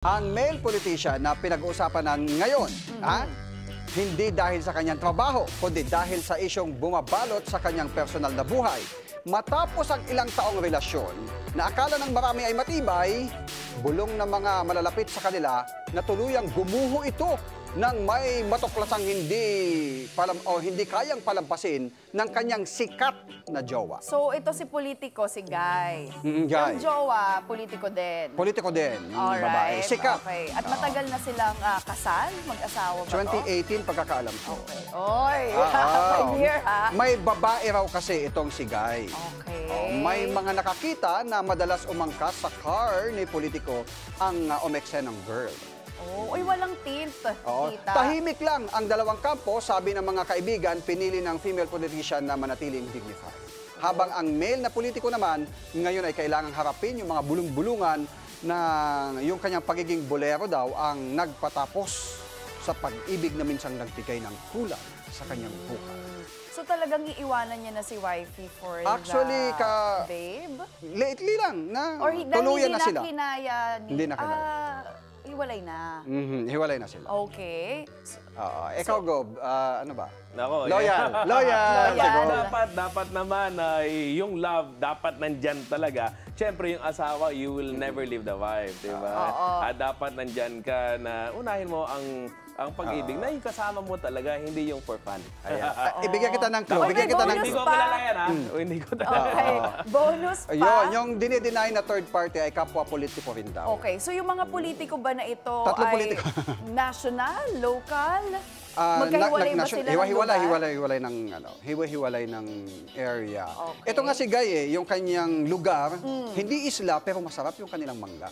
Ang male politician na pinag-uusapan ng ngayon, hindi dahil sa kanyang trabaho, kundi dahil sa isyong bumabalot sa kanyang personal na buhay. Matapos ang ilang taong relasyon na akala ng marami ay matibay, bulong ng mga malalapit sa kanila na tuluyang gumuho ito nang may matuklasang hindi kayang palampasin ng kanyang sikat na jowa. So, ito si politiko, si Guy. Guy. Yung jowa, politiko din. Politiko din, babae. Sikat. Okay. At matagal na silang kasal, mag-asawa ba to? 2018, pagkakaalam ko. Okay. Oy, may year ha? May babae raw kasi itong si Guy. Okay. May mga nakakita na madalas umangkas sa car ni politiko ang umeksenang girl. Oh, uy, walang tint, tita. Tahimik lang ang dalawang kampo, sabi ng mga kaibigan, pinili ng female politician na manatiling dignified. Habang ang male na politiko naman, ngayon ay kailangang harapin yung mga bulong-bulungan na yung kanyang pagiging bolero daw ang nagpatapos sa pag-ibig na minsang nagbigay ng kulang sa kanyang buhay. So talagang iiwanan niya na si wifey for Actually, the babe? Lately lang na Or tuluyan na sila. Hindi na kinaya. Hiwalay na. Hiwalay na sila. Okay. Ikaw, Gob, ano ba? Nako, Loyal. Loyal. Dapat naman yung love dapat nandyan talaga. Siyempre yung asawa, you will never leave the wife, di ba? At dapat nandyan ka na unahin mo ang pag-ibig na yung kasama mo talaga, hindi yung for fun. Ibigyan kita ng clue. Bigyan kita ng Hindi ko kilala yan, ha? Hindi ko Okay. Bonus pa. Ayun, yung dinideny na third party ay kapwa politiko rin daw. Okay. So yung mga politiko ba na ito Tatlong ay politiko. national, local? Magkahiwalay ba sila ng lugar? Hiwa-hiwalay ng area. Okay. Ito nga si Guy yung kanyang lugar, hindi isla pero masarap yung kanilang mangga.